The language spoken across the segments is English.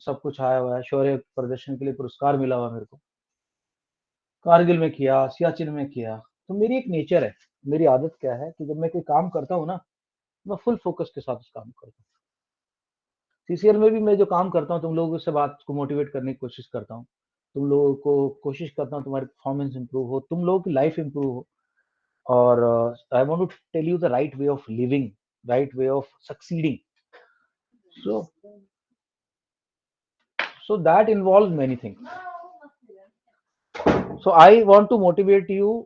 सब कुछ आया हुआ है, शौर्य प्रदर्शन के लिए पुरस्कार मिला हुआ मेरे को, कारगिल में किया, सियाचिन में किया। तो मेरी एक नेचर है, मेरी आदत क्या है कि जब मैं कोई काम करता हूँ ना, मैं फुल फोकस के साथ उस काम करता हूँ। सीसीएल में भी मैं जो काम करता हूँ, तुम लोगों से बात को मोटिवेट करने की कोशिश करता हूँ, तुम लोगों को कोशिश करता हूँ तुम्हारी परफॉर्मेंस इंप्रूव हो, तुम लोगों की लाइफ इंप्रूव हो, और I want to tell you the right way of living, right way of succeeding. So so that involves many things. So I want to motivate you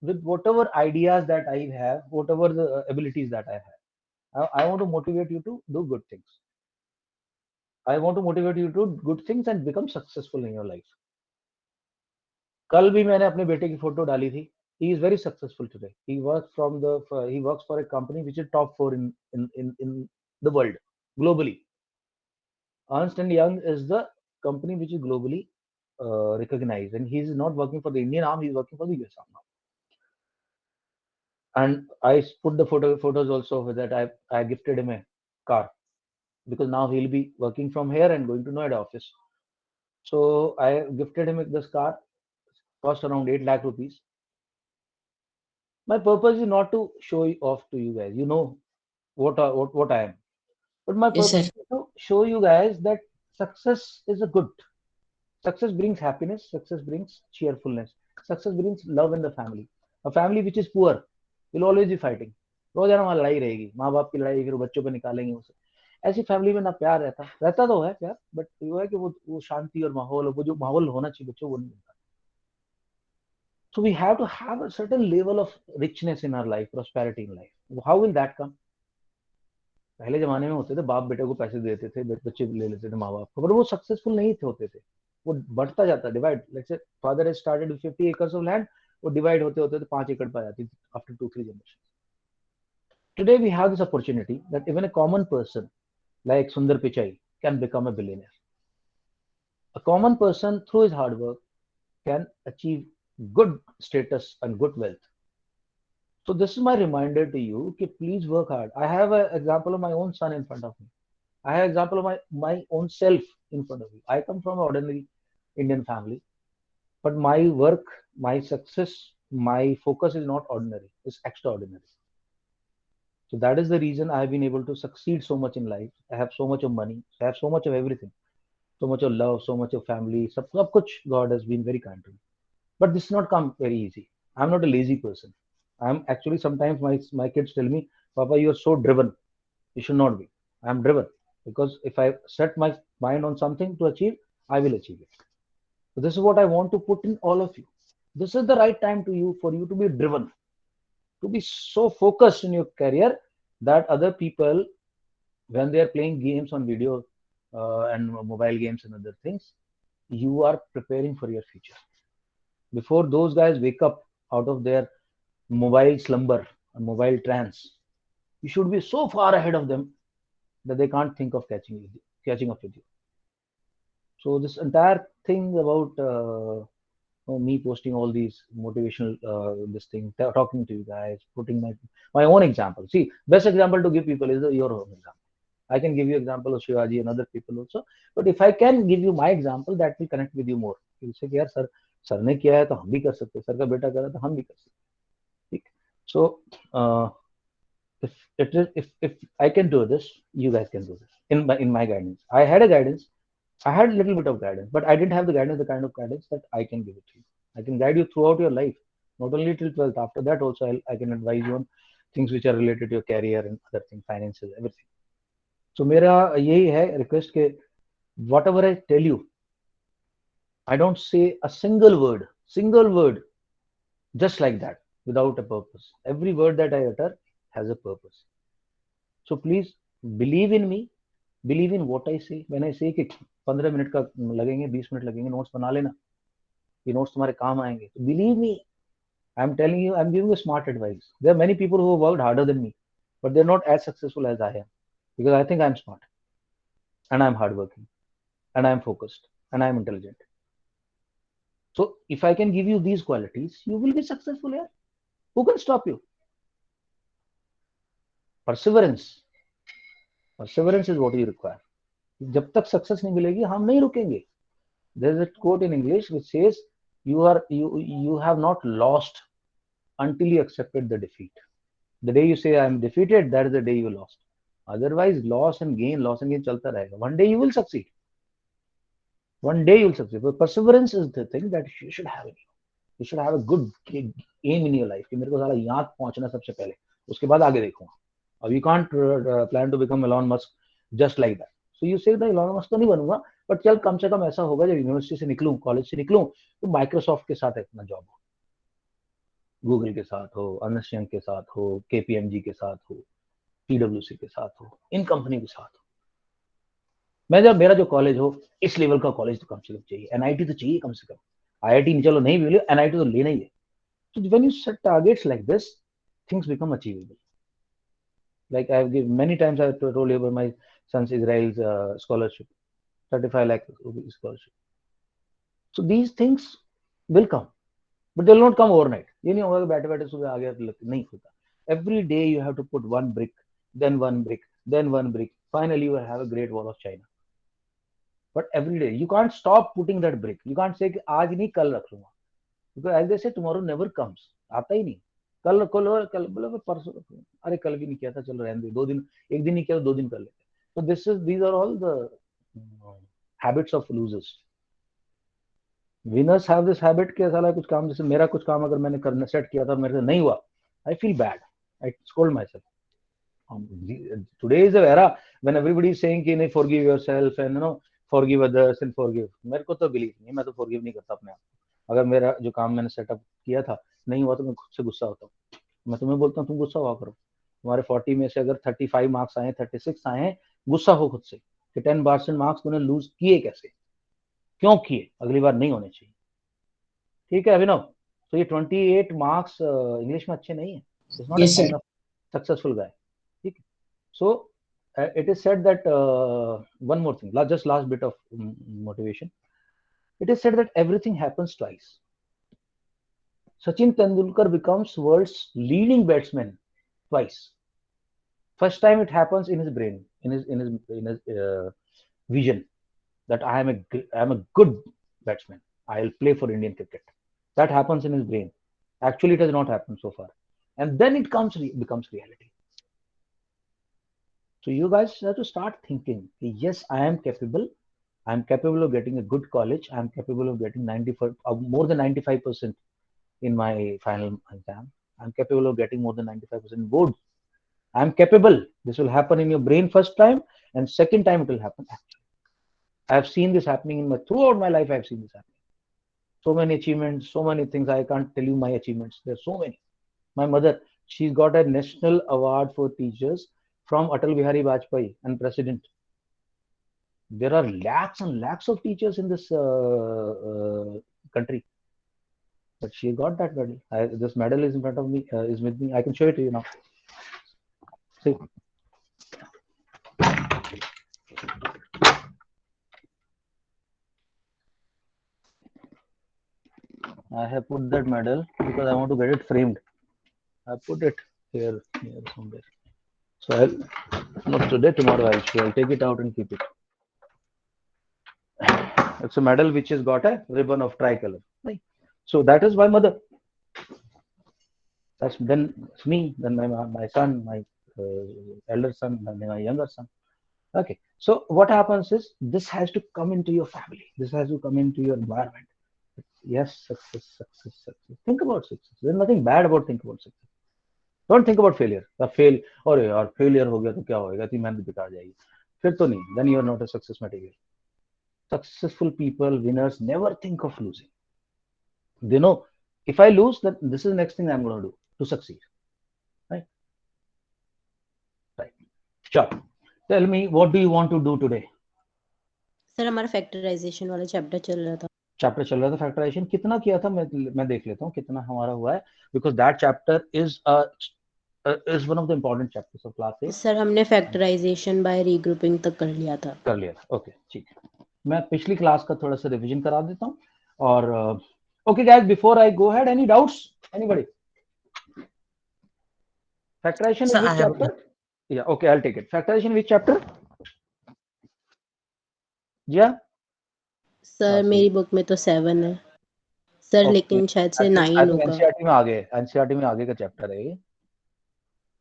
with whatever ideas that I have, whatever the abilities that I have. I want to motivate you to do good things. I want to motivate you to do good things and become successful in your life. कल भी मैंने अपने बेटे की photo डाली थी. He is very successful today. He works for a company which is top 4 in the world, globally. Ernst and Young is the company which is globally recognized, and he is not working for the Indian arm; he is working for the US arm now. And I put the photos also with that. I gifted him a car because now he'll be working from here and going to Noida office. So I gifted him this car, cost around 8 lakh rupees. My purpose is not to show off to you guys. You know what I am, but my Yes, purpose sir. is to show you guys that success is a good. Success brings happiness. Success brings cheerfulness. Success brings love in the family. A family which is poor will always be fighting. रोजाना वहाँ लड़ाई रहेगी, माँ बाप की लड़ाई, फिर बच्चों पे निकालेंगे उसे. ऐसी फैमिली में ना प्यार रहता तो है प्यार, बट वो है कि वो शांति और माहौल, वो जो माहौल होना चाहिए बच्चों को नहीं मिलता. So we have to have a certain level of richness in our life, prosperity in life. How will that come? पहले जमाने में होते थे, बाप बेटे को पैसे देते थे, बच्चे ले लेते थे माँ बाप को, पर वो सक्सेसफुल नहीं थे होते थे. वो बढ़ता जाता, divide. Let's say father has started with 50 acres of land, वो डिवाइड होते होते तो 5 एकड़ पा जाती थी after 2-3 generation. Today we have this opportunity that even a common person like Sundar Pichai can become a billionaire. A common person through his hard work can achieve good status and good wealth. So this is my reminder to you कि please work hard. I have an example of my own son in front of me. I have example of my own self in front of you. I come from an ordinary Indian family, but my work, my success, my focus is not ordinary. It's extraordinary. So that is the reason I have been able to succeed so much in life. I have so much of money. I have so much of everything. So much of love, so much of family. सब कुछ God has been very kind to me. But this has not come very easy. I'm not a lazy person. I'm actually, sometimes my kids tell me, Papa, you are so driven. You should not be. I'm driven because if I set my mind on something to achieve, I will achieve it. So this is what I want to put in all of you. This is the right time to you for you to be driven, to be so focused in your career that other people, when they are playing games on video and mobile games and other things, you are preparing for your future. Before those guys wake up out of their mobile slumber and mobile trance, you should be so far ahead of them that they can't think of catching up with you. So this entire thing about me posting all these motivational this thing, talking to you guys, putting my own example. See, best example to give people is your own example. I can give you example of Shivaji and other people also, but if I can give you my example, that will connect with you more. You'll say कि यार sir ने किया है तो हम भी कर सकते हैं, सर का बेटा करा तो हम भी कर सकते हैं, ठीक. So uh, if I can do this, you guys can do this. In my guidance, I had a guidance. I had a little bit of guidance, but I didn't have the kind of guidance that I can give it to you. I can guide you throughout your life, not only till 12th. After that, also I can advise you on things which are related to your career and other things, finances, everything. So मेरा यही है request के whatever I tell you, I don't say a single word, just like that, without a purpose. Every word that I utter has a purpose. So please believe in me, believe in what I say. When I say कि 15 minute का लगेंगे, 20 minute लगेंगे, notes बना लेना, ये notes तुम्हारे काम आएंगे. So believe me, I'm telling you, I'm giving you smart advice. There are many people who have worked harder than me, but they're not as successful as I am because I think I'm smart and I'm hardworking and I'm focused and I'm intelligent. So if I can give you these qualities, you will be successful here. Who can stop you? Perseverance. Perseverance is what you require. जब तक success नहीं मिलेगी हम नहीं रुकेंगे. There is a quote in English which says, you have not lost until you accepted the defeat. The day you say I am defeated, that is the day you lost. Otherwise, loss and gain चलता रहेगा. One day you will succeed. One day you will succeed. But perseverance is the thing that you should have in you. You should have a good aim in your life. कि मेरे को साला यहाँ पहुंचना सबसे पहले, उसके बाद आगे देखूंगा. अब you can't plan to become Elon Musk just like that. So you say that Elon Musk तो नहीं बनूंगा, बट चल कम से कम ऐसा होगा जब यूनिवर्सिटी से निकलूं, कॉलेज से निकलूं, तो माइक्रोसॉफ्ट के साथ अपना जॉब हो, गूगल के साथ हो, अर्नेस्ट यंग के साथ हो, केपीएमजी के साथ हो, पीडब्ल्यूसी के साथ हो, इन कंपनी के साथ हो. मैं जब मेरा जो कॉलेज हो, इस लेवल का कॉलेज तो कम से कम चाहिए, एनआईटी तो चाहिए कम से कम. आईआईटी चलो नहीं मिले, एनआईटी तो लेना ही है. So when you set targets like this, things become achievable. Like I've given many times, I've told you about my son's Israel's scholarship, 35 lakh scholarship. So these things will come, but they'll not come overnight. ये नहीं होगा कि बैठे बैठे सुबह आ गया नहीं होता. Every day you have to put one brick, then one brick, then one brick. Finally, you will have a great wall of China. But every day you can't stop putting that brick. You can't say कि आज नहीं कल रख लूंगा. Because as they say, tomorrow never comes. आता ही नहीं. कल कल बोला परसों, अरे कल भी नहीं किया था, चलो रहने दो, 2 दिन, एक दिन नहीं किया तो 2 दिन कर लेते. So these are all the habits of losers. Winners have this habit कि साला कुछ काम, जैसे मेरा कुछ काम अगर मैंने करना सेट किया था, मेरे से नहीं हुआ, I feel bad. I scold myself. Today is the era when everybody is saying कि नहीं, forgive yourself and forgive others and forgive. मेरे को तो बिलीव नहीं, मैं तो forgive नहीं करता अपने आप को. अगर मेरा जो काम मैंने सेटअप किया था नहीं हुआ तो मैं खुद से गुस्सा होता हूँ. मैं तुम्हें बोलता हूँ तुम गुस्सा हुआ करो. तुम्हारे 40 में से अगर 35 मार्क्स आए, 36 आए, गुस्सा हो खुद से कि 10% मार्क्स तूने लूज किए कैसे, क्यों किए, अगली बार नहीं होने चाहिए. ठीक है अभिनव. तो ये 28 मार्क्स इंग्लिश में अच्छे नहीं है. It's not a Yes, sir. Sign off successful guy. ठीक है. सो it is said that one more thing, just last bit of motivation. It is said that everything happens twice. Sachin Tendulkar becomes world's leading batsman twice. First time it happens in his brain, in his vision, that I am a good batsman. I'll play for Indian cricket. That happens in his brain. Actually, it has not happened so far, and then it becomes reality. So you guys have to start thinking, yes, I am capable. I am capable of getting a good college. I am capable of getting 95, more than 95% in my final exam. I am capable of getting more than 95% board. I am capable. This will happen in your brain first time, and second time it will happen actually. I have seen this happening throughout my life. I have seen this happening. So many achievements, so many things. I can't tell you my achievements. There's so many. My mother, she's got a national award for teachers from Atal Bihari Vajpayee and President. There are lakhs and lakhs of teachers in this country, but she got that medal. This medal is in front of me, is with me. I can show it to you now. See, I have put that medal because I want to get it framed. I put it here somewhere. So not today, tomorrow I'll take it out and keep it. It's a medal which has got a ribbon of tricolor. Right. So that is my mother. Then it's me, then my son, my elder son, then my younger son. Okay. So what happens is this has to come into your family. This has to come into your environment. Yes, success, success, success. Think about success. There's nothing bad about think about success. Don't think about failure. The fail, और यार failure हो गया तो क्या होएगा, इतनी मेहनत बेकार जाएगी. फिर तो नहीं. Then you are not a success material. Successful people, winners, never think of losing. They know if I lose, then this is the next thing I'm going to do to succeed. Right? Right. Sure. Tell me, what do you want to do today? Sir हमारा factorisation वाला chapter चल रहा था. Chapter चल रहा था factorisation. कितना किया था मैं देख लेता हूँ कितना हमारा हुआ है, because that chapter is one of the important chapters of class 8. Sir हमने फैक्टराइजेशन बाय रीग्रुपिंग तक कर लिया था. ओके ठीक है. मैं पिछली क्लास का थोड़ा सा रिवीजन करा देता हूँ. और okay guys, before I go head, any doubts, anybody? Factorization, which chapter? Yeah, okay, I'll take it. Factorization, which chapter? जी हाँ, सर सही। मेरी बुक में तो 7 है सर, ओके, लेकिन शायद से आई 9 थिंक होगा। एनसीईआरटी में आगे है, एनसीईआरटी में आगे का चैप्टर है ये।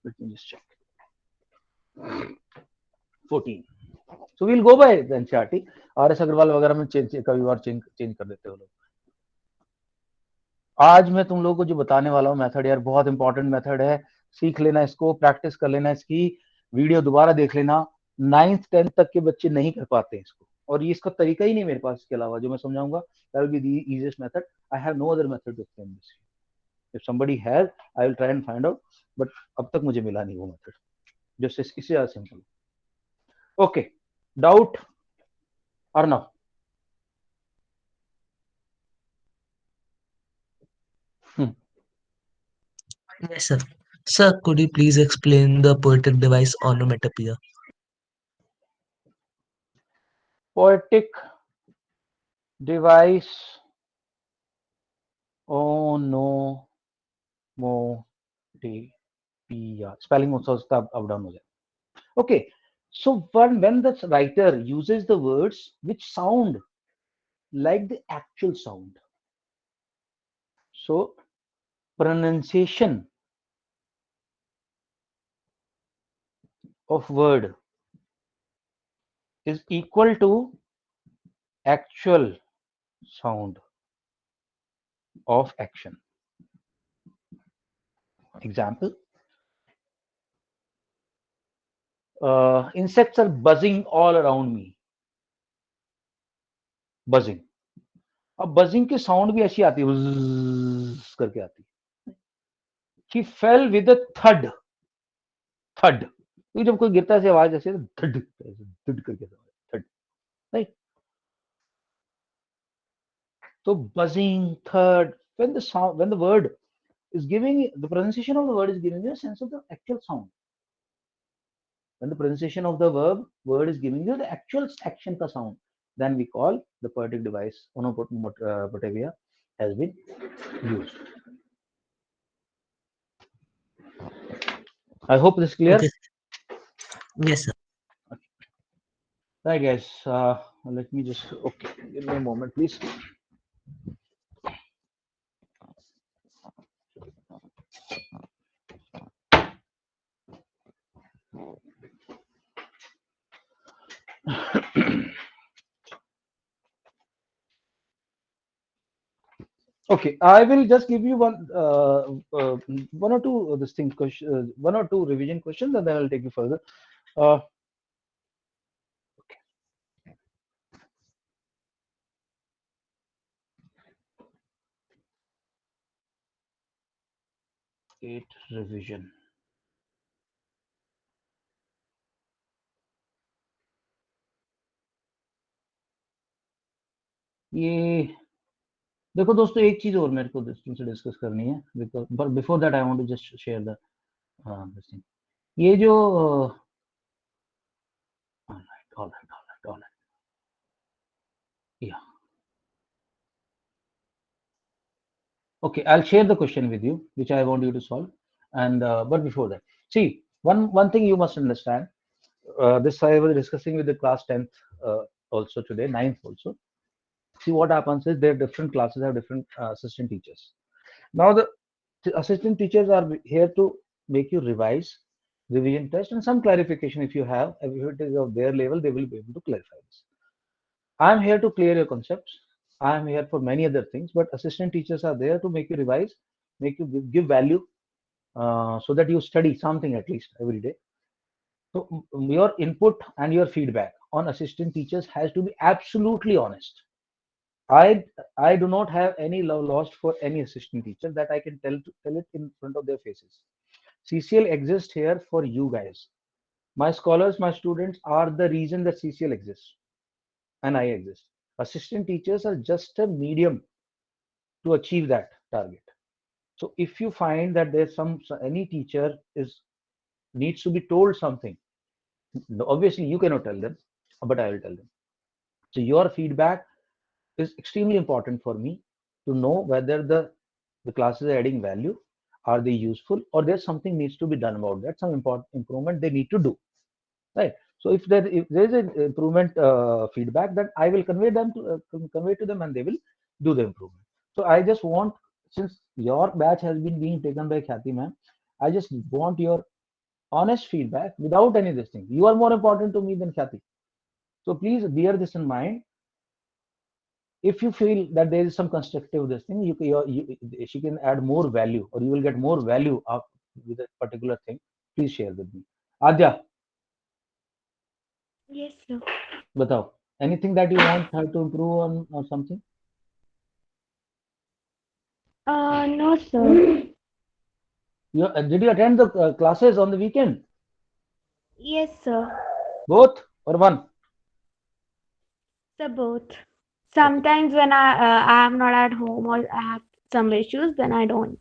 Let me just check. 14। So we'll go by NCERT. RS Agarwal वगैरह में चेंज कभी बार चेंज कर देते हो लोग। आज मैं तुम लोगों को जो बताने वाला हूँ मेथड यार, बहुत इंपॉर्टेंट मेथड है। सीख लेना इसको, प्रैक्टिस कर लेना इसकी, वीडियो दोबारा देख लेना। 9th 10th तक के बच्चे नहीं कर पाते इसको, और ये इसका तरीका ही नहीं मेरे पास इसके अलावा जो मैं समझाऊंगा। That will be the easiest method. I have no other method to explain this. If somebody has, I will try and find out, but अब तक मुझे मिला नहीं वो मेथड जो इससे ज्यादा simple. Okay, doubt Arnav? Yes, sir. Sir, could you please explain the poetic device onomatopoeia? Poetic device onomatopoeia, spelling also up down हो जाए। Okay, so when the writer uses the words which sound like the actual sound, so pronunciation of word is equal to actual sound of action. Example, insects are buzzing all around me. Buzzing. अब buzzing की sound भी ऐसी आती है, buzz करके आती है। He fell with a thud. Thud. तो जब कोई गिरता है ऐसी आवाज ऐसे थड थड करके थड, राइट? तो buzzing, thud, when the sound, when the word is giving, the pronunciation of the word is giving you a sense of the actual sound. When the pronunciation of the word is giving you the actual action ka sound, then we call the poetic device onomatopoeia has been used. I hope this is clear. Okay. Yes, sir. Right, guys. Let me just, okay, give me a moment, please. Okay, I will just give you one or two this thing question, one or two revision questions, and then I'll take you further. Uh, eight revision. ये देखो दोस्तों, एक चीज और मेरे को तुमसे discuss करनी है, because but before that I want to just share the this thing. ये जो alright, yeah, okay, I'll share the question with you which I want you to solve, and but before that, see, one thing you must understand. This I was discussing with the class 10th also today, 9th also. See, what happens is their different classes have different assistant teachers. Now the assistant teachers are here to make you revise, revision test, and some clarification if you have. If it is of their level, they will be able to clarify this. I am here to clear your concepts. I am here for many other things, but assistant teachers are there to make you revise, make you give value, so that you study something at least every day. So your input and your feedback on assistant teachers has to be absolutely honest. I I do not have any love lost for any assistant teacher that I can tell it in front of their faces. CCL exists here for you guys. My scholars, my students are the reason that CCL exists, and I exist. Assistant teachers are just a medium to achieve that target. So if you find that there's any teacher is needs to be told something, obviously you cannot tell them, but I will tell them. So your feedback is extremely important for me to know whether the classes are adding value, are they useful, or there's something needs to be done about that, some important improvement they need to do, right? So if there is an improvement feedback, then I will convey to them, and they will do the improvement. So I just want, since your batch has been being taken by Khyati ma'am, I just want your honest feedback without any this thing. You are more important to me than Khyati. So please bear this in mind. If you feel that there is some constructive this thing, she can add more value, or you will get more value up with a particular thing. Please share with me. Adya, Yes, sir. batao. Anything that you want her to improve on or something? No, sir. Did you attend the classes on the weekend? Yes, sir. Both or one? Sir, both. Okay. Sometimes when I am not at home or I have some issues, then I don't.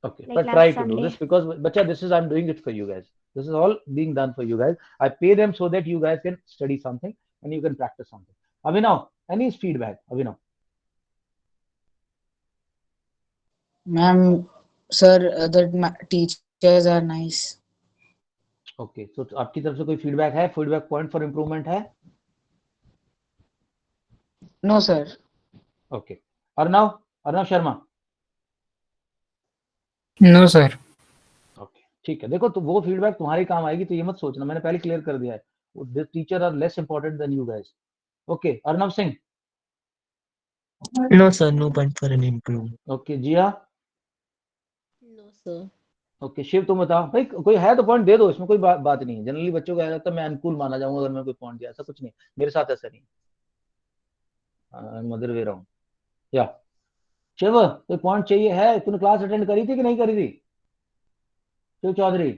Okay, Like but try last to do this, Sunday. because bacha, this is, I'm doing it for you guys. This is all being done for you guys. I pay them so that you guys can study something and you can practice something. Abhinav, any feedback? Abhinav. Ma'am, sir, teachers are nice. Okay, तो आपकी तरफ से कोई feedback है, feedback point for improvement है? No, sir. Okay, Arnav, Arnav Sharma. No sir. Okay, ठीक है. देखो, तो वो फीडबैक तुम्हारे काम आएगी, तो ये मत सोचना, मैंने पहले क्लियर कर दिया है. This teacher are less important than you guys. Okay, Arnav Singh. No, sir, no point for any improvement. Okay, Jiya. No, sir. Okay, Shiv तुम बताओ भाई, कोई है तो पॉइंट दे दो, इसमें कोई बात नहीं है. जनरली बच्चों को ऐसा लगता है मैं अनुकूल माना जाऊंगा अगर मैं कोई पॉइंट दिया, ऐसा कुछ नहीं. मेरे साथ ऐसा नहीं. मदर वे रहा हूँ. या शिव, कोई पॉइंट चाहिए है? तूने क्लास अटेंड करी थी कि नहीं करी थी? शिव चौधरी.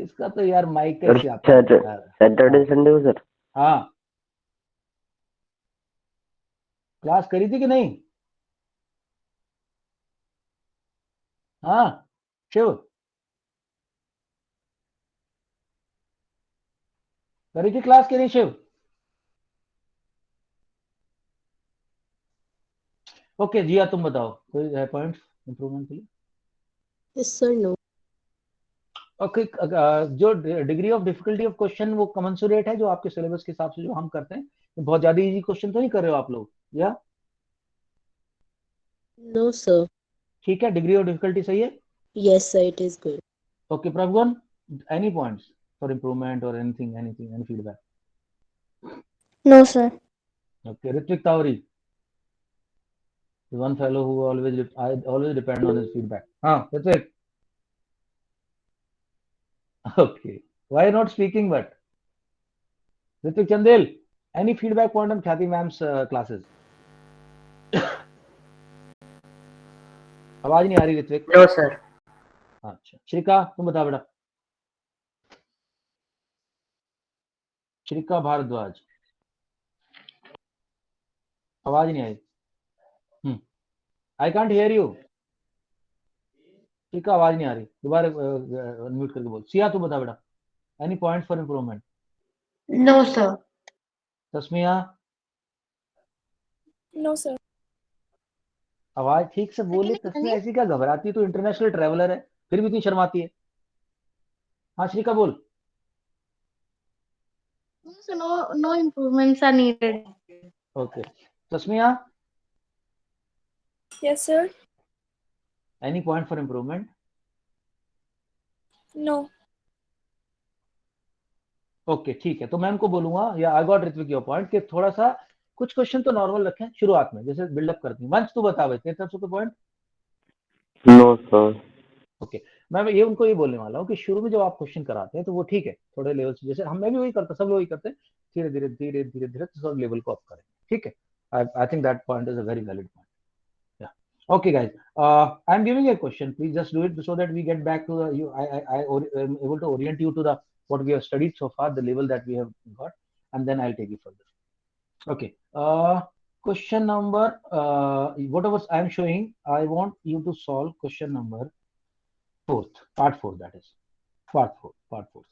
इसका तो यार माइक सर कैसे आता है यार. सैटरडे संडे को सर. हाँ, क्लास करी थी कि नहीं? हाँ शिव, करी थी क्लास कि नहीं शिव? ओके, जिया तुम बताओ, कोई है पॉइंट्स इंप्रूवमेंट के लिए? Yes, sir. No. ओके, जो degree of difficulty of question, वो कमेंसुरेट है जो आपके सिलेबस के हिसाब से जो हम करते हैं? बहुत ज्यादा इजी क्वेश्चन तो नहीं कर रहे हो आप लोग, या? No, sir. ठीक है, डिग्री ऑफ डिफिकल्टी सही है. Yes, sir. It is good. Okay Prabhgun, any points for improvement और anything, any feedback? No, sir. Okay, Ritvik Tawari, one fellow who I always depend on his feedback. हाँ Ritwik. Okay, why not speaking? But Ritik Chandel, any feedback point on Khyati ma'am's classes? आवाज नहीं आ रही Ritwik. No, sir. अच्छा, श्रिका तुम बता बेटा. श्रिका भारद्वाज, आवाज नहीं आई. I can't hear you. Shrika आवाज नहीं आ रही, दोबारा अनम्यूट करके बोल. सिया तुम बता बेटा, any point for improvement? No, sir. Tasmiya, No, sir. आवाज ठीक से बोले. तस्मिया ऐसी क्या घबराती है? तो इंटरनेशनल ट्रेवलर है, फिर भी इतनी शर्माती है. हाँ श्रिका बोल. So no improvements are needed. Okay, Tasmiya, Yes, sir. Any point for improvement? No. Okay, ठीक है, तो मैं उनको बोलूंगा, या I got Ritvik your point, कि थोड़ा सा कुछ क्वेश्चन तो नॉर्मल रखें शुरुआत में, जैसे बिल्डअप करती हैं. वंश तू बता भाई, तेरी तरफ से कोई पॉइंट? No sir. ओके, मैं ये उनको ये बोलने वाला हूँ कि शुरू में जब आप क्वेश्चन कराते हैं तो वो ठीक है, थोड़े लेवल से, जैसे मैं भी वही करता, सब लोग वही करते हैं, धीरे धीरे धीरे धीरे धीरे सब लेवल को अप करें. ठीक है, I think that point is a very valid point. Okay guys, I'm giving a question, please just do it so that we get back to the, I am able to orient you to the what we have studied so far, the level that we have got, and then I'll take it further. Okay, question number, whatever I'm showing, I want you to solve question number 4th, part 4, that is part 4.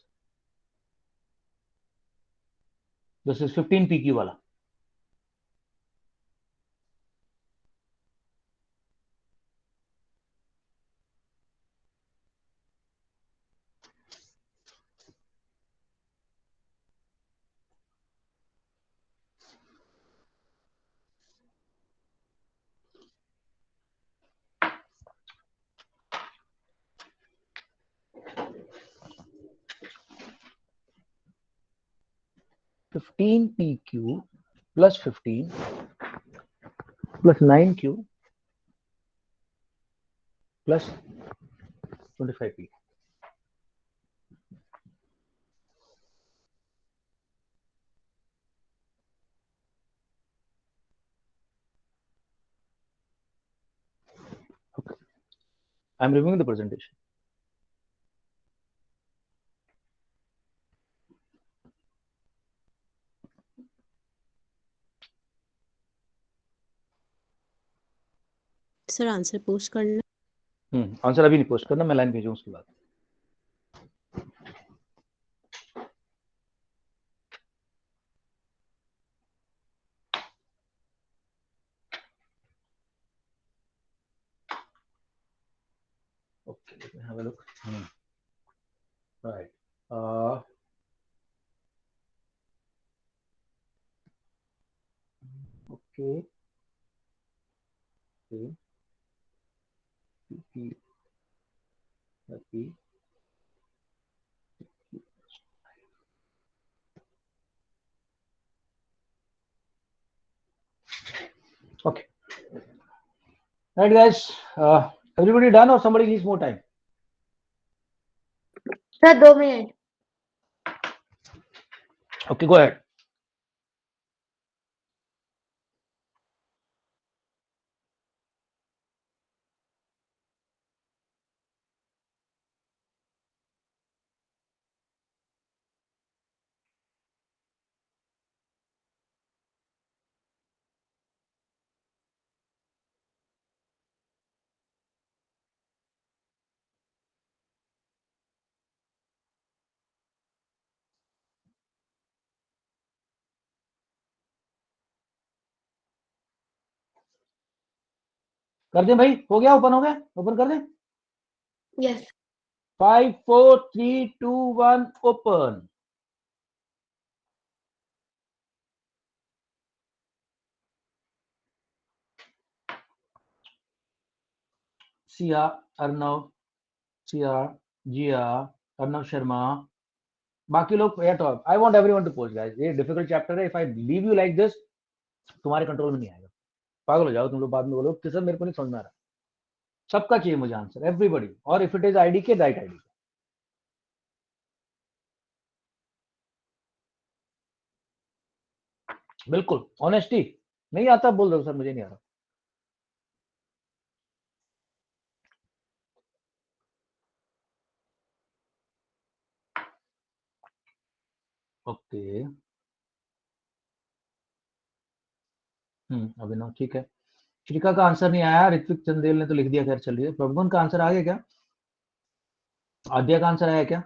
This is 15 PQ wala. 15PQ plus 15 plus 9Q plus 25P. Okay. I'm reviewing the presentation. Sir answer post करना। Answer अभी नहीं post करना, मैं line भेजूँ उसके बाद। Okay, let me have a look. Right. Okay. Okay. P. Okay. Right, guys. Everybody done, or somebody needs more time? Sir, 2 minutes. Okay, go ahead. कर दें भाई, हो गया, ओपन हो गया, ओपन कर दें। Yes. 5 4 3 2 1 ओपन। सिया, अर्नव, सिया, जिया, अर्नव शर्मा, बाकी लोग या top. I want everyone to post guys, ये डिफिकल्ट चैप्टर है। If I leave you like this, तुम्हारे कंट्रोल में नहीं आएगा, पागल हो जाओ तुम लोग, बाद में बोलो कि सर मेरे को नहीं समझ में आ रहा। सबका चाहिए मुझे आंसर, एवरीबॉडी, और इफ इट इज आईडी के राइट आईडी। बिल्कुल ऑनेस्टी, नहीं आता बोल दो सर मुझे नहीं आ रहा। ओके, अभिनव ठीक है। श्रीका का आंसर नहीं आया, ऋत्विक चंदेल ने तो लिख दिया, खैर चलिए। प्रभुगन का आंसर आ गया क्या? आद्या का आंसर आया क्या?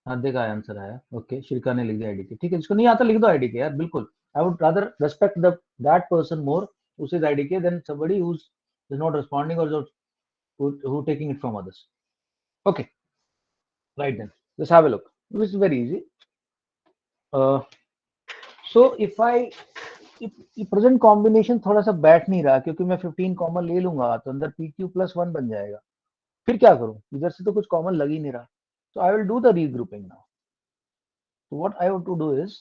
आद्या का आंसर आया, ओके। श्रीका ने लिख दिया आईडी के, ठीक है। जिसको नहीं आता लिख दो आईडी के यार, बिल्कुल। I would rather respect that person more whose is IDK than somebody who's is not responding or who taking it from others. Okay, right then, let's have a look. This is very easy. So if present combination थोड़ा सा बैठ नहीं रहा, क्योंकि मैं 15 common ले लूंगा तो अंदर PQ plus 1 बन जाएगा। फिर क्या करूं, इधर से तो कुछ कॉमन लग ही नहीं रहा, so I will do the regrouping now. So what I want to do is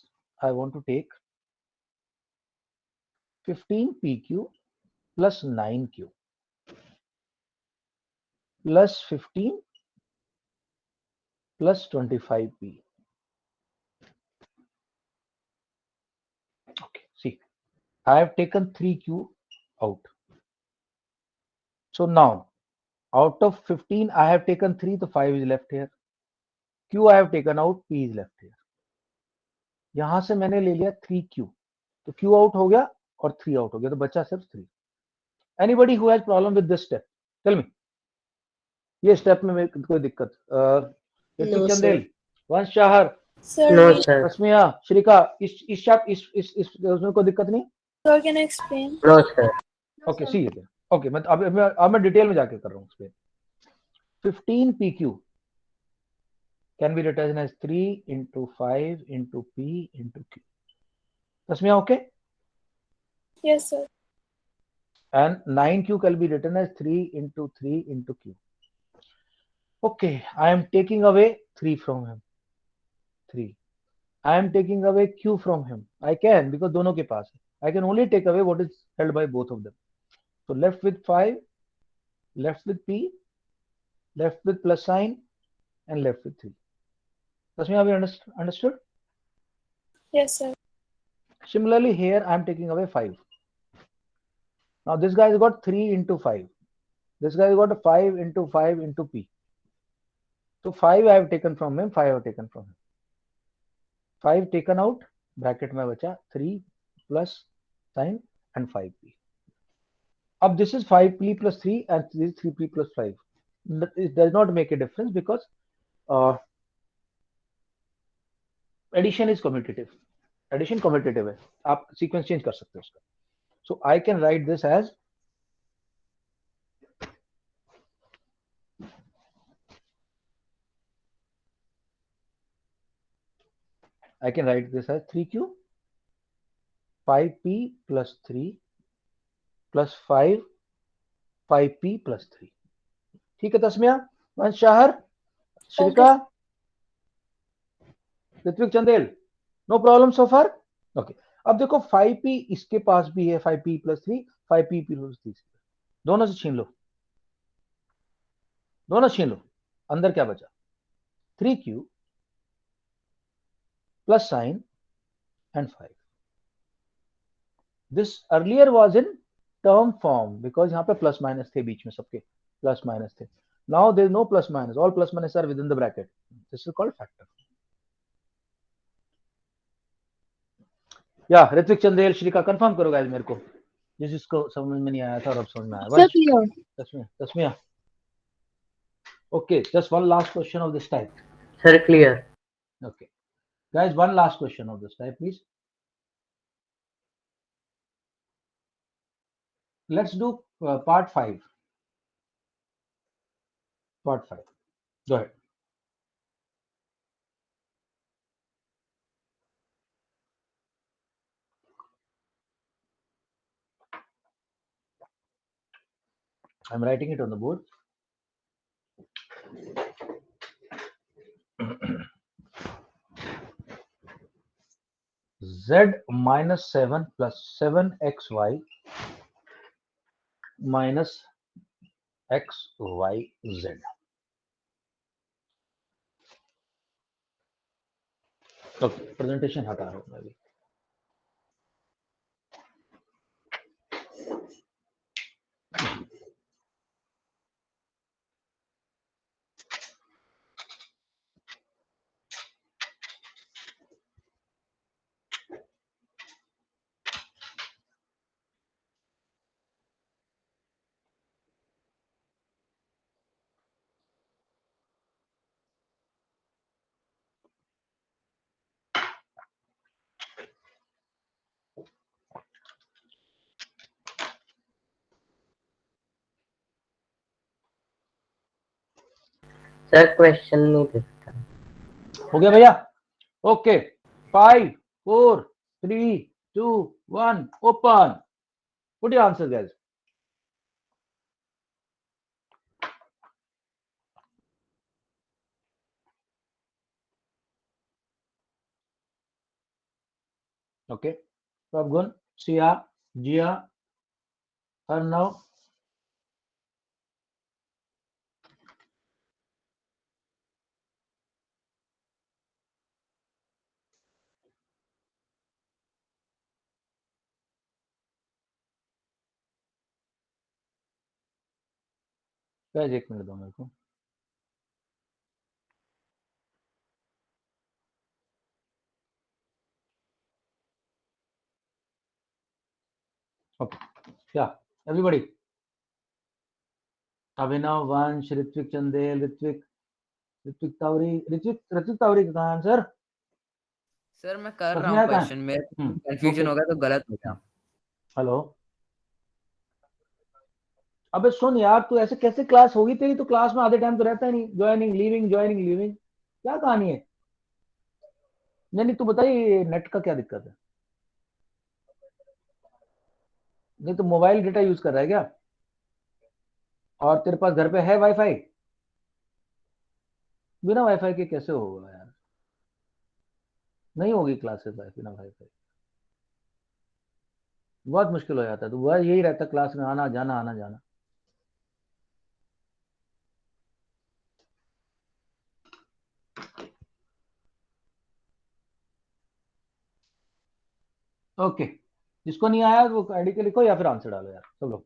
I want to take 15PQ plus 9Q plus 15 plus 25P. Okay, see, I have taken 3Q out. So now out of 15 I have taken 3, so 5 is left here. Q I have taken out, P is left here. यहां से मैंने ले लिया 3Q, तो Q out हो गया और 3 out हो गया, तो बचा सिर्फ 3। Anybody who has problem with this step, tell me. ये स्टेप में मेरे कोई दिक्कत? ऋतिक चंदेल, वंश चाहर, No, sir. रश्मिया, श्रीका, इस उसमें कोई दिक्कत नहीं? Sir, can I explain? No, sir. Okay, सी है। ओके, मैं अब मैं डिटेल में जाके कर रहा हूँ explain. 15PQ can be written as 3 into 5 into P into Q. Tasmiya, okay? Yes, sir. And 9Q can be written as 3 into 3 into Q. Okay, I am taking away 3 from him. 3. I am taking away Q from him. I can because दोनों के पास है. I can only take away what is held by both of them. So left with 5, left with P, left with plus sign, and left with 3. Tasmi, have you understood? Yes, sir. Similarly, here I am taking away 5. Now this guy has got 3 into 5. This guy has got a 5 into 5 into P. So 5 I have taken from him, 5 I have taken from him. 5 taken out, bracket में बचा 3 plus sign and 5P. अब this is 5P plus 3 and this is 3P plus 5. It does not make a difference because addition is commutative. Addition commutative है. आप sequence change कर सकते हो उसका. So I can write this as I can write this as 3Q 5P plus 3 plus 5 5P plus 3. ठीक है Tasmiya, Vansh Shahar, Shrika, Ritvik Chandel, no problem so far. Okay, अब देखो 5P इसके पास भी है, 5P प्लस 3 5P प्लस 3, दोनों से छीन लो, दोनों छीन लो. अंदर क्या बचा? 3Q plus sign and 5. This earlier was in term form because यहाँ पे plus minus थे बीच में, सबके plus minus थे. Now there is no plus minus, all plus minus are within the bracket. This is called factor. या Ritwik Chandel, श्रीका, confirm करो guys मेरे को, जिसको समझ में नहीं आया था और अब समझ में आया. Sir, clear. Tasmiya. Okay, just one last question of this type. Sir, clear. Okay, guys, one last question of this type, please. Let's do part 5. Part 5. Go ahead. I'm writing it on the board. Z minus 7 plus 7xy minus xyz. Okay, presentation हटा रहा हूँ मैं अभी. Sir, question नहीं दिखता. हो गया भैया? Okay, 5 4 3 2 1 open. Put your answers, guys. Okay, Prabgun, Sia, Jia, Arnav. Guys, एक मिनट दो मेरे को. Okay, yeah, everybody. अभिनव, वंश, ऋत्विक चंदेल, ऋत्विक तावरी का आंसर. सर मैं कर रहा तस्मिया हूँ कहाँ है? क्वेश्चन में, कंफ्यूजन okay. हो गया तो गलत हो गया. हेलो, अबे सुन यार, तू ऐसे कैसे क्लास होगी तेरी? तो क्लास में आधे टाइम तो रहता ही नहीं. ज्वाइनिंग लीविंग, क्या कहानी है? नहीं तू बताइए, नेट का क्या दिक्कत है? नहीं तो मोबाइल डेटा यूज कर रहा है क्या? और तेरे पास घर पे है वाईफाई? बिना वाईफाई के कैसे होगा यार? नहीं होगी क्लासेस बिना वाईफाई, बहुत मुश्किल हो जाता है। तो वह यही रहता क्लास में आना जाना आना जाना। ओके, जिसको नहीं आया वो आईडी के लिखो या फिर आंसर डालो यार सब लोग।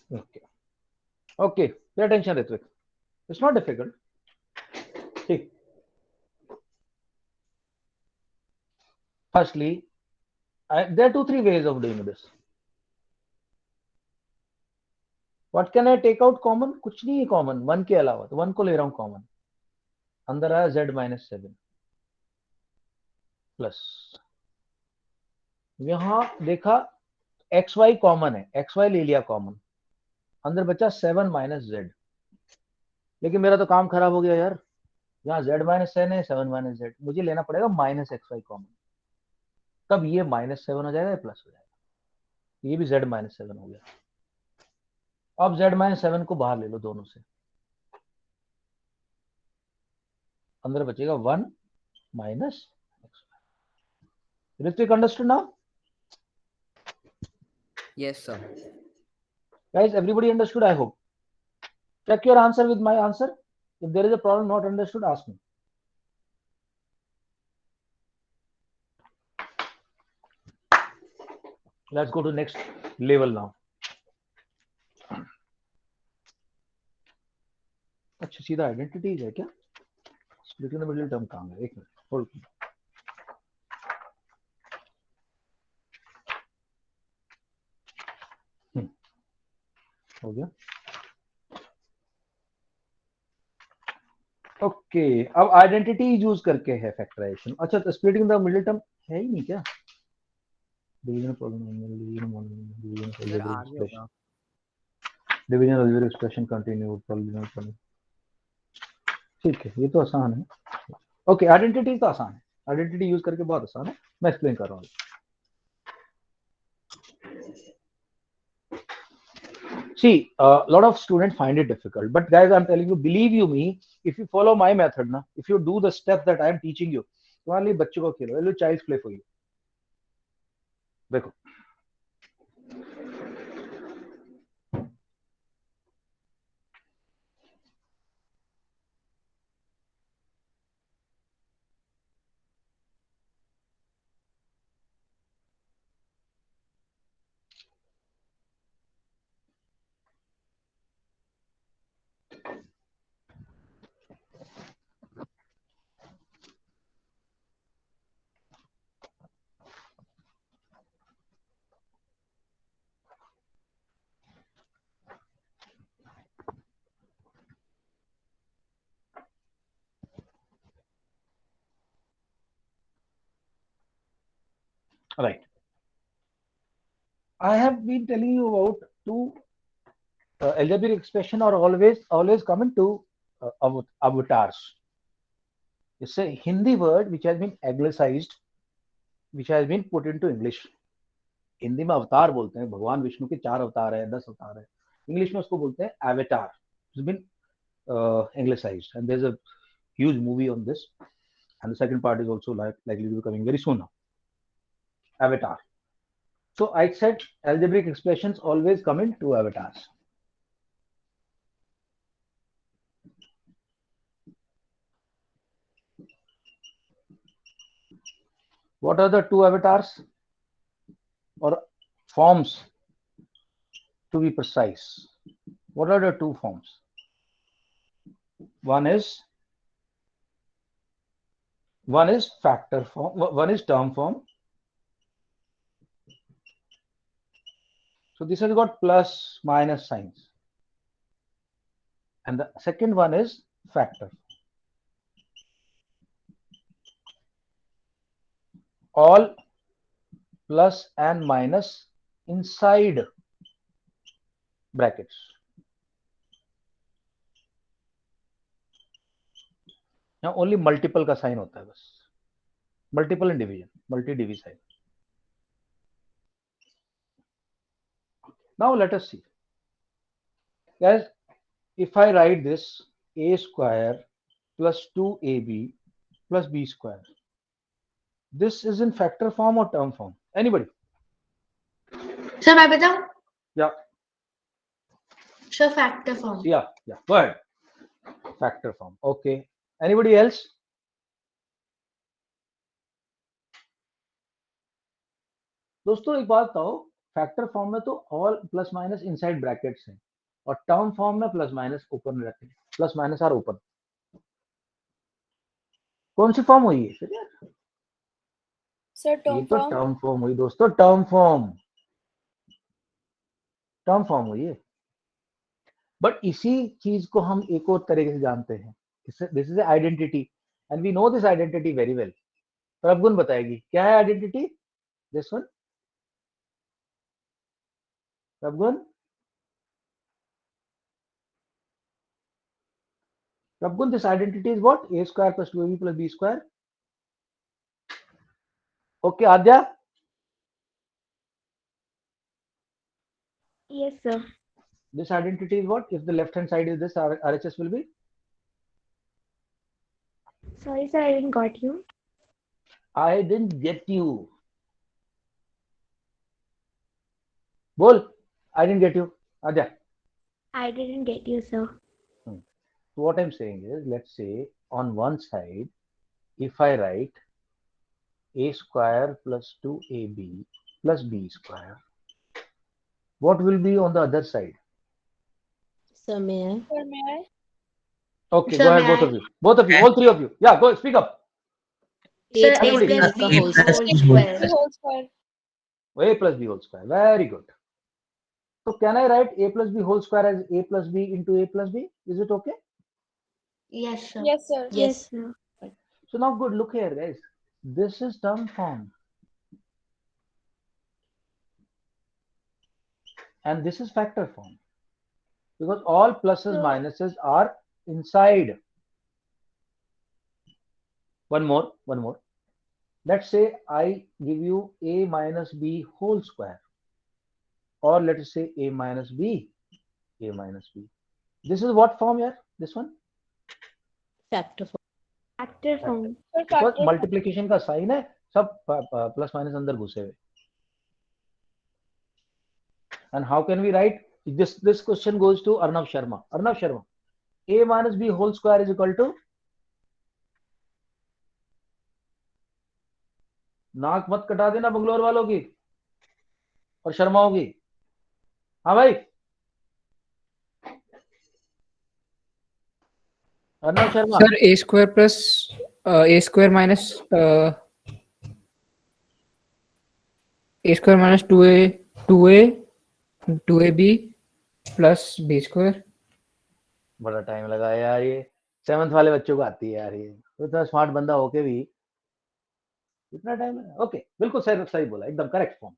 Okay okay, pay attention Ritvik, it's not difficult. ठीक, firstly there are 2-3 ways of doing this. What can I take out common? कुछ नहीं है कॉमन 1 के अलावा, तो 1 को ले रहा हूं कॉमन। अंदर आया z-7 प्लस, यहां देखा xy कॉमन है, xy ले लिया कॉमन, अंदर बचा 7 - z। लेकिन मेरा तो काम खराब हो गया यार, यहाँ z-7 है, 7 - z, मुझे लेना पड़ेगा -xy कॉमन। तब ये -7 हो जाएगा या प्लस हो जाएगा, ये भी z-7 हो गया। अब z-7 को बाहर ले लो दोनों से, अंदर बचेगा 1 - xy। Ritvik understood now? Yes, sir. Guys, everybody understood, I hope. Check your answer with my answer. If there is a problem not understood, ask me. Let's go to next level now. अच्छा, सीधा identities है क्या? Splitting the middle term कहाँ है? एक minute hold. हो गया। Okay, अब आइडेंटिटी यूज करके है फैक्टराइजेशन। अच्छा, तो स्प्लिटिंग द मिडिल टर्म है ही नहीं क्या? डिवीजन पॉलिनोमियल, सर आगे होगा। Division algebraic expression continued polynomial. ठीक है, ये तो आसान है। ओके, आइडेंटिटी तो आसान है, आइडेंटिटी यूज करके बहुत आसान है, मैं एक्सप्लेन कर रहा हूँ। See, a lot of students find it difficult, but guys, I'm telling you, believe you me, if you follow my method na, if you do the steps that I am teaching you, तुम्हारे लिए बच्चों को खेलो, लो child's play for you। देखो, right, I have been telling you about two algebraic expression are always common to avatars. It's a Hindi word which has been anglicized, which has been put into English. Hindi में अवतार बोलते हैं, भगवान विष्णु के 4 अवतार है, 10 अवतार है। इंग्लिश में उसको बोलते हैं avatar. It's been anglicized, and there's a huge movie on this, and the second part is also likely to be coming very soon now. Avatar. So I said algebraic expressions always come in two avatars. What are the two avatars or forms, to be precise? What are the two forms? One is factor form, one is term form. So this has got plus minus signs, and the second one is factor. All plus and minus inside brackets. यहाँ only multiple का sign होता है, बस multiple and division, multi डिवी sign. Now let us see. Guys, if I write this a square plus 2ab plus b square, this is in factor form or term form? Anybody? Sir, मैं बताऊं? Yeah, Sir, factor form. yeah, go ahead. Factor form. Okay. Anybody else? दोस्तों एक बात बताओ, factor form में तो all plus minus inside brackets हैं और टर्म फॉर्म में प्लस माइनस ओपन रहते हैं, प्लस माइनस आर ओपन। कौन सी फॉर्म हुई है फिर यार? Sir, ये term तो form. टर्म फॉर्म हुई दोस्तों, टर्म फॉर्म हुई है। बट इसी चीज को हम एक और तरीके से जानते हैं, this is identity and we know this identity very well. Prabhgun बताएगी क्या है identity, this one. Prabhgun, this identity is what? A square plus 2ab plus b square. Okay, Adya? Yes, sir. This identity is what? If the left hand side is this, RHS will be? Sorry, sir, I didn't got you. I didn't get you. Bol, I didn't get you. Adya. I didn't get you, sir. So what I'm saying is, let's say on one side, if I write a square plus 2ab plus b square, what will be on the other side? Sir, may I? Sir, may I? Okay, Sir, go ahead, may both I? of you. Both of you, all three of you. Yeah, go, speak up. Sir, A a plus Everybody. plus B b का A whole plus whole B whole square. The whole square. A plus b whole square. Very good. So can I write a plus b whole square as a plus b into a plus b? Is it okay? Yes, sir. Yes, sir. Yes. sir. So now good, look here guys. This is term form. And this is factor form. Because all pluses So- minuses are inside. One more. Let's say I give you a minus b whole square. Or let us say a minus b. This is what form here? This one? Factor form. Factor form. Sir, Because factor. multiplication का sign है, सब plus minus अंदर घुसे हुए. And how can we write this? This question goes to Arnav Sharma. A minus b whole square is equal to? नाक मत कटा देना बंगलोर वालों की और शर्माओं की. हाँ भाई, Arnav Sharma. Sir, a square plus a square minus a square minus 2ab plus b square. बड़ा टाइम लगा यार, ये 7th वाले बच्चों को आती है यार, ये तो इतना स्मार्ट बंदा होके भी इतना टाइम है. ओके, बिल्कुल सही बोला, एकदम correct form.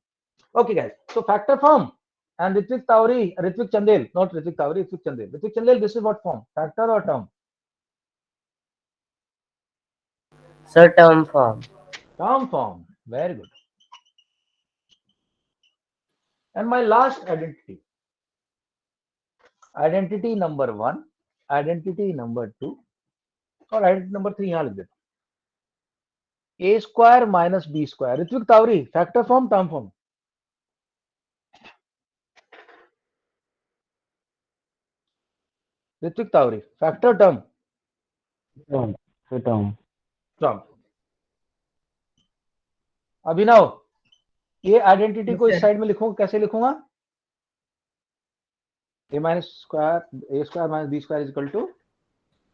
Okay guys, so factor form and Ritwik Chandel, not Ritwik Tawri, Ritwik Chandel, this is what form? Factor or term? Sir, term form. Term form. Very good. And my last identity. Identity number 1, identity number 2, और identity number 3 यहाँ लिख देता हूँ. A square minus B square. Ritwik Tawri, factor form, term form? Ritwik Tawri, factor, term? Term. अभिनव, ये identity को इस side में लिखूंगा, कैसे लिखूंगा? a square minus b square is equal to?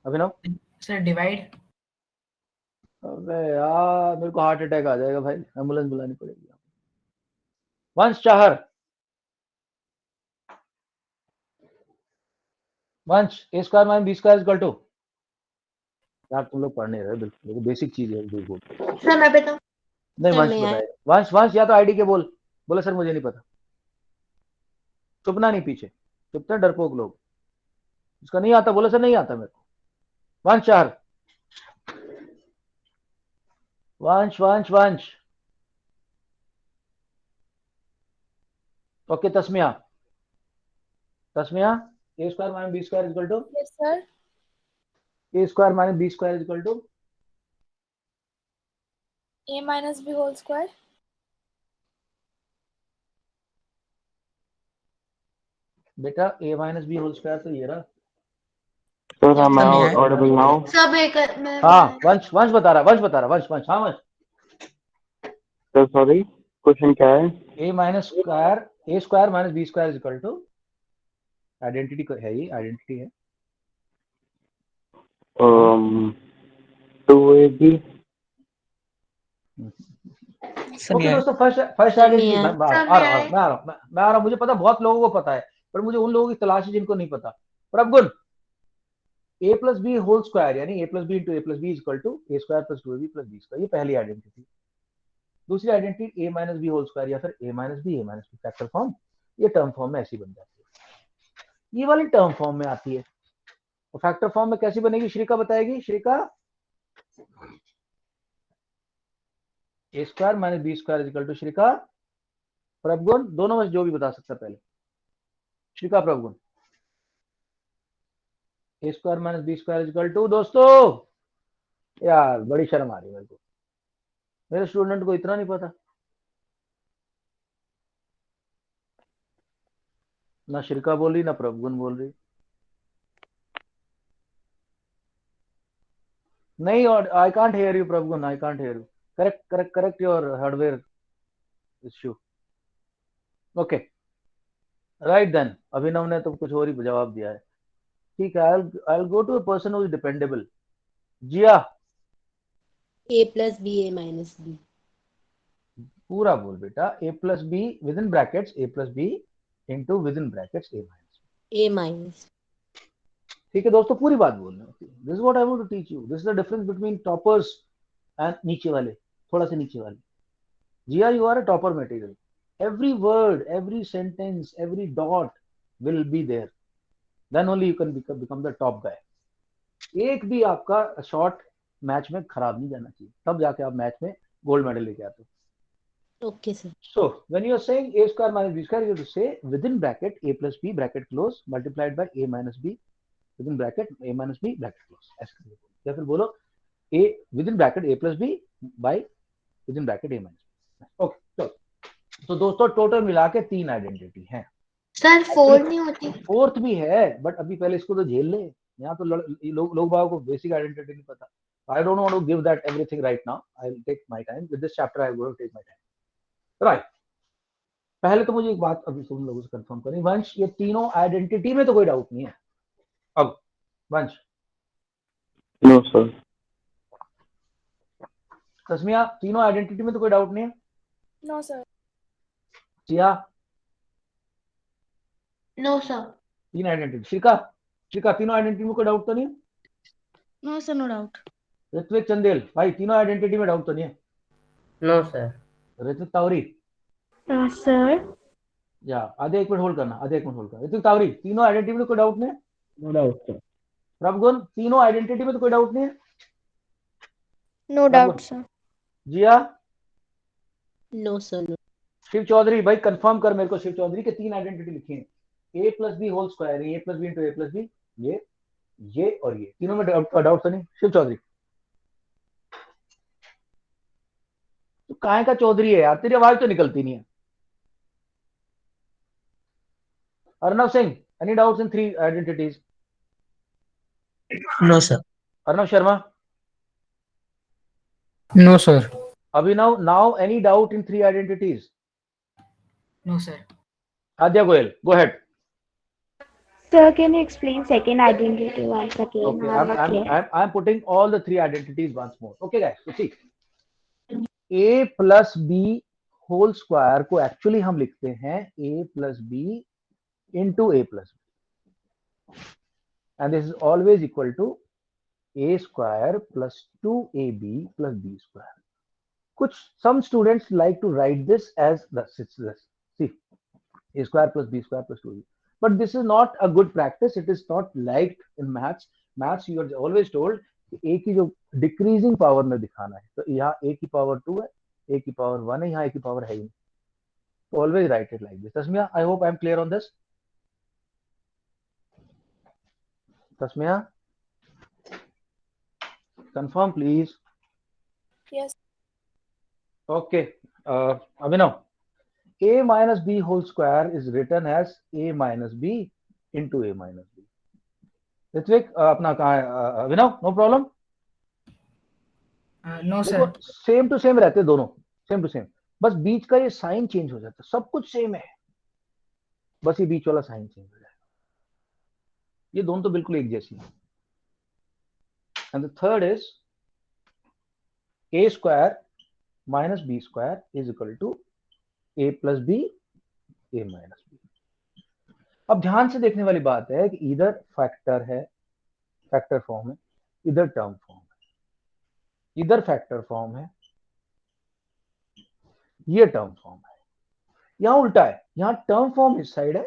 Abhinav? Sir, divide. अबे यार, मेरे को हार्ट अटैक आ जाएगा भाई, एम्बुलेंस बुलानी पड़ेगी. वंश चाहर, वंश, a square minus b square is equal to? यार तुम लोग पढ़ नहीं रहे, बिल्कुल बेसिक चीज है. Sir, मैं बताऊं? नहीं, Sir, वंश may I? बताएगा. वंश या तो आईडी के बोला सर मुझे नहीं पता. चुपना नहीं, पीछे चुपते हैं डरपोक लोग. उसका नहीं आता, बोला सर नहीं आता मेरे को. वंश चार, वंश. Okay, Tasmiya, Tasmiya, a square minus b square is equal to Yes, sir. a square minus b square is equal to A minus B whole square. बेटा a minus b whole square तो ये रहा. Sir, am I Samya. audible now? सब एक मैं हाँ वंश बता रहा वंश हाँ वंश. Sir, sorry. Question क्या है? a square minus b square is equal to identity है, ये आइडेंटिटी है. 2AB. Okay Samya. दोस्तों, फर्स्ट आइडेंटिटी. Samya. मैं आ रहा हूँ. मुझे पता बहुत लोगों को पता है, पर मुझे उन लोगों की तलाश है जिनको नहीं पता. Prabhgun, a plus b whole square यानी a plus B into a plus b is equal to a square plus 2ab plus b square. ये पहली आइडेंटिटी. दूसरी identity a minus b whole square या फिर a minus b factor form. ये term form में ऐसी बन जाती है. ये वाली टर्म फॉर्म में आती है. और फैक्टर फॉर्म में कैसी बनेगी श्रीका बताएगी. Shrika, a square minus B square is equal to Shrika Prabhgun, दोनों में जो भी बता सकता है पहले. Shrika Prabhgun. a square minus B square is equal to, दोस्तों यार बड़ी शर्म आ रही है मेरे को, मेरे स्टूडेंट को इतना नहीं पता. ना श्रीका बोल रही ना प्रभगुण बोल रही. नहीं, और I can't hear you Prabhgun, I can't hear you. Correct your hardware issue. Okay right then. Abhinav ने तो कुछ और ही जवाब दिया है. ठीक है, I will go to a person who is dependable. Jiya, A plus B, A minus B. पूरा बोल बेटा. a plus B within brackets a plus B into within brackets a minus. A minus. ठीक है दोस्तों, पूरी बात बोलना है. This is what I want to teach you. This is the difference between toppers and नीचे वाले, थोड़ा सा नीचे वाले. Jiya, you are a topper material. Every word, every sentence, every dot will be there. Then only you can become the top गाय. एक भी आपका shot match में खराब नहीं जाना चाहिए, तब जाके आप मैच में गोल्ड मेडल लेके आते हो. Okay, sir. So when you are saying a square minus b square, you have to say within bracket a plus b bracket close multiplied by a minus b within bracket a minus b bracket close. ऐसे करके बोलो. या फिर बोलो a within bracket a plus b by within bracket a minus b. Okay, चलो. तो दोस्तों total मिला के 3 आइडेंटिटी हैं. सर 4 नहीं होती. फोर्थ भी है, बट अभी पहले इसको तो झेल ले. यहाँ तो लोग बागों को बेसिक आइडेंटिटी नहीं पता. I don't want to give that everything right now. I'll take my time. With this chapter, I'm going to take my time. Right. पहले तो मुझे एक बात अभी तुम लोगों से कंफर्म करनी. वंश, ये तीनों आइडेंटिटी में तो कोई डाउट नहीं है. अब वंश. No, sir. तस्मिया, तीनों आइडेंटिटी में तो कोई डाउट नहीं है. No, sir. जिया, नो सर. तीन आइडेंटिटी. श्रीका, तीनों आइडेंटिटी में कोई डाउट तो नहीं है. No, sir, no doubt. Ritwik Chandel भाई, तीनों आइडेंटिटी में डाउट तो नहीं है. No, sir. Ritwik Tawari, Sir. या आधे एक मिनट होल्ड करना. ऋत्विक तावरी, तीनों आइडेंटिटी में तो कोई डाउट नहीं है. No doubt, sir. प्रभगुण, तीनों आइडेंटिटी में तो कोई डाउट नहीं है. No doubt, sir. जिया. No, sir. No. Shiv Chaudhary भाई कंफर्म कर मेरे को. शिव चौधरी के 3 आइडेंटिटी लिखी है. a plus b whole square, a plus B into a plus b, ये और ये तीनों में डाउट तो नहीं. शिव चौधरी, तो काहे का चौधरी है यार, तेरी आवाज तो निकलती नहीं है. Arnav Singh, any doubts in 3 identities. No, sir. Arnav Sharma. No, sir. Abhinav, now any doubt in 3 identities. No, sir. Aadya Goyal, go ahead. Sir, can you explain second identity once again? Okay, I'm not clear. I'm putting all the 3 identities once more. Okay, guys. So see, a plus b whole square को actually हम लिखते हैं a plus b into a plus b, and this is always equal to a square plus 2ab plus b square. कुछ some students like to write this as this. See, a square plus b square plus 2ab. But this is not a good practice. It is not liked in maths. Maths you are always told कि a की जो decreasing power में दिखाना है. तो यहाँ a की power 2 है, a की power 1 है, यहाँ a की power है ही नहीं. So always write it like this. Tasmiya, I hope I am clear on this. Tasmia, confirm please. Yes. Okay. Abhinav, a minus b whole square is written as a minus b into a minus b. Ritwik अपना कहाँ है? अभिनव, no problem. No, देखो sir. Same to same रहते दोनों, same to same, बस बीच का ये sign change हो जाता है. सब कुछ सेम है, बस ये बीच वाला साइन चेंज हो जाएगा. ये दोनों तो बिल्कुल एक जैसी है. And the third is a square minus b square is equal to a plus b, a minus b. अब ध्यान से देखने वाली बात है कि इधर फैक्टर है, फैक्टर फॉर्म है, इधर टर्म फॉर्म है, इधर फैक्टर फॉर्म है, ये टर्म फॉर्म है. यहां उल्टा है, यहां टर्म फॉर्म इस साइड है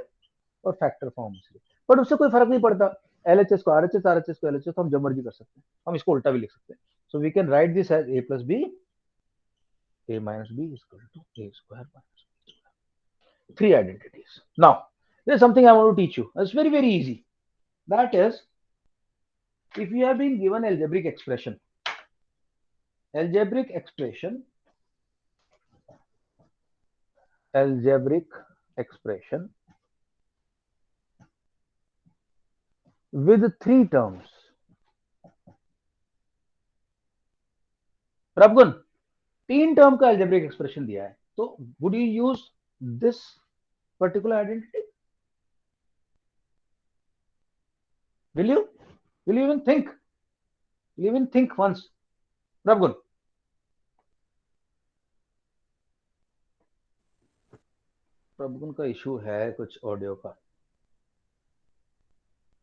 और फैक्टर फॉर्म इस साइड. बट उससे कोई फर्क नहीं पड़ता. LHS को RHS, RHS को LHS, तो हम जब मर्जी कर सकते हैं. हम इसको उल्टा भी लिख सकते हैं. So we can write this as a plus b, a minus b is equal to a square minus b square. 3 identities. Now, there is something I want to teach you. It's very, very easy. That is, if you have been given algebraic expression with 3 terms. प्रभगुन 3 term का algebraic expression दिया है, तो would you use this particular identity? Will you even think? Will you even think once? प्रभगुन, प्रभगुन का issue है कुछ audio का.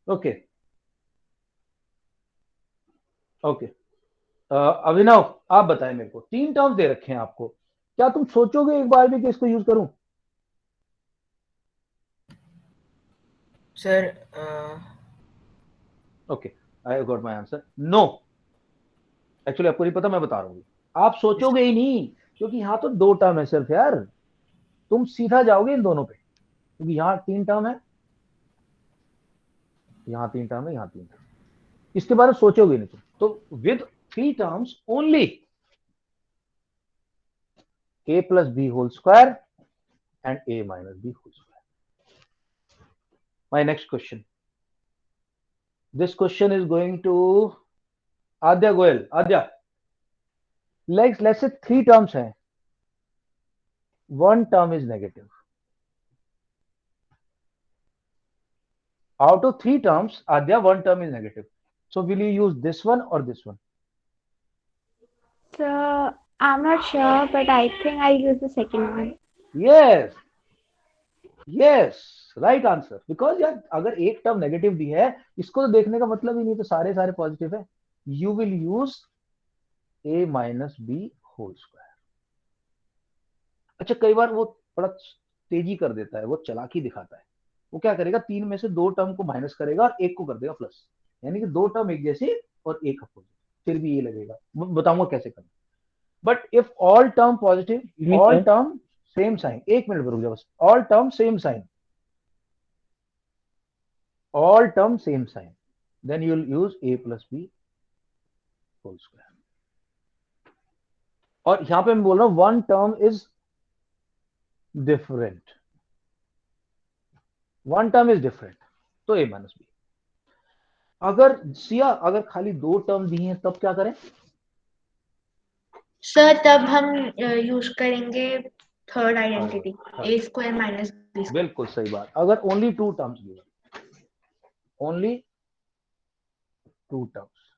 Okay okay. अभिनव, आप बताएं मेरे को, 3 टर्म्स दे रखे हैं आपको, क्या तुम सोचोगे एक बार भी कि इसको यूज करूं? Sir, okay, I got my answer. No, actually आपको नहीं पता, मैं बता रहा हूँ. आप सोचोगे ही नहीं, क्योंकि यहाँ तो 2 टर्म है सिर्फ यार. तुम सीधा जाओगे इन दोनों पे, क्योंकि यहाँ 3 टर्म है, यहाँ 3 टर्म है, यहाँ 3 टर्म. इसके बारे में सोचोगे नहीं तुम. तो with 3 terms only, a plus b whole square and a minus b whole square. My next question. This question is going to Adya Goel. Adya, let's say 3 terms हैं. 1 term is negative. Out of 3 terms, Adya, 1 term is negative. So will you use this one or this one? So I'm not sure, but I think I'll use the second one. Yes, right answer. Because यार अगर एक term negative भी है, इसको तो देखने का मतलब ही नहीं, तो सारे पॉजिटिव है. You will use a minus b whole square. अच्छा, कई बार वो थोड़ा तेजी कर देता है, वो चालाकी दिखाता है. वो क्या करेगा, 3 में से 2 टर्म को माइनस करेगा और एक को कर देगा प्लस, यानी कि 2 टर्म एक जैसे और एक अपोजिट. फिर भी ये लगेगा, बताऊंगा कैसे करना. But if all term positive, all term same sign, 1 minute रुक जाओ बस. All term same sign, all term same sign, then you will use a plus b whole square. और यहां पे मैं बोल रहा हूं 1 term is different, 1 term is different, तो a minus b. अगर सिया, अगर खाली 2 टर्म दी हैं तब क्या करें? सर तब हम यूज करेंगे third identity, a square minus b square. बिल्कुल सही बात. अगर only 2 terms given, only 2 terms,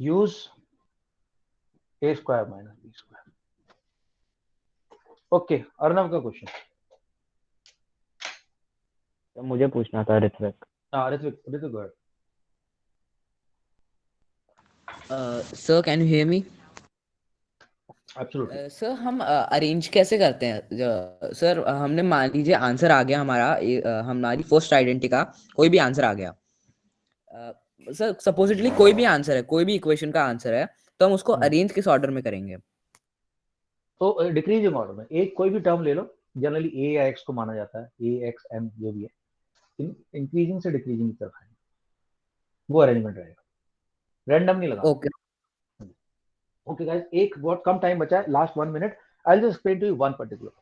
use a square minus b square. Okay, Arnav का क्वेश्चन. मुझे पूछना था Ritvik. Ritvik go ahead. Sir, can you hear me? Absolutely. Sir हम अरेंज कैसे करते हैं? सर हमने मान लीजिए आंसर आ गया हमारा, हमारी फर्स्ट आइडेंटिटी का कोई भी आंसर आ गया. सर सपोजिटली कोई भी आंसर है, कोई भी इक्वेशन का आंसर है, तो हम उसको अरेंज किस ऑर्डर में करेंगे? तो डिक्रीजिंग ऑर्डर में. एक कोई भी टर्म ले लो, जनरली a या x को माना जाता है, a x m जो भी है. इंक्रीजिंग से डिक्रीजिंग की तरफ आएंगे, वो अरेंजमेंट रहेगा, रैंडम नहीं लगा। ओके ओके गाइस, एक बहुत कम टाइम बचा है, last 1 minute, I will just explain to you one particular.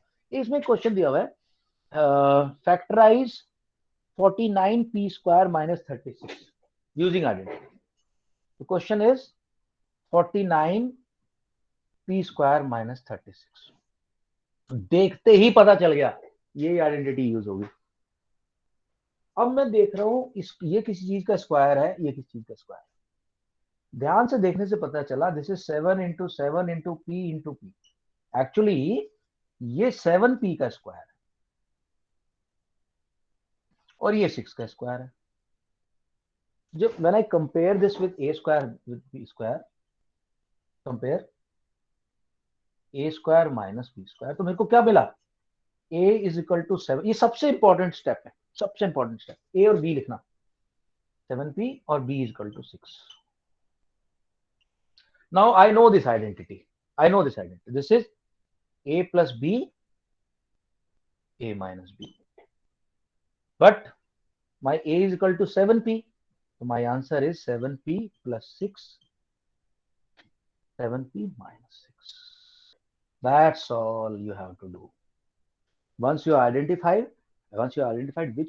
इसमें क्वेश्चन दिया हुआ है, factorize 49p square minus 36 using identity. The question is 49p square minus 36. देखते ही पता चल गया ये आइडेंटिटी यूज होगी। अब मैं देख रहा हूं ये किसी चीज का स्क्वायर है, ये किसी चीज का स्क्वायर है। ध्यान से देखने से पता चला this is 7 into 7 into p into p। Actually ये 7p का स्क्वायर है और ये 6 का स्क्वायर है। जब when I compare this with a square with b square, compare a square minus b square, तो मेरे को क्या मिला, a इज इक्वल टू 7। ये सबसे इंपॉर्टेंट स्टेप है, सबसे इंपॉर्टेंट स्टेप, a और b लिखना, 7p और b is equal to 6। Now I know this identity. I know this identity. This is a plus b, a minus b. But my a is equal to 7p. So my answer is 7p plus 6, 7p minus 6. That's all you have to do. Once you identified which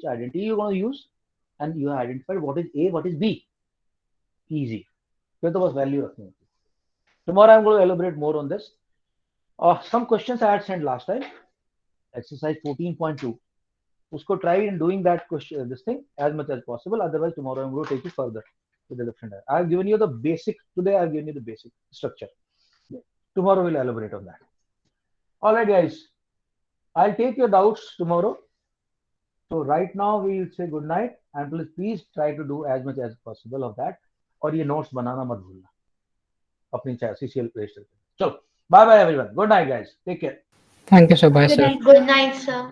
identity you're going to use, and you have identified what is a, what is b, easy. फिर तो बस value रखनी होती है। Tomorrow I'm going to elaborate more on this. Some questions I had sent last time. Exercise 14.2. Usko try in doing that question, this thing as much as possible. Otherwise, tomorrow I'm going to take it further with a different. I have given you the basic. Today I have given you the basic structure. Tomorrow we'll elaborate on that. All right, guys. I'll take your doubts tomorrow. So right now we'll say good night, and please try to do as much as possible of that. और ये notes बनाना मत भूलना अपनी CCL register. चलो, bye bye everyone, good night guys, take care. Thank you, sir. Bye, Good sir. night. Good night, sir.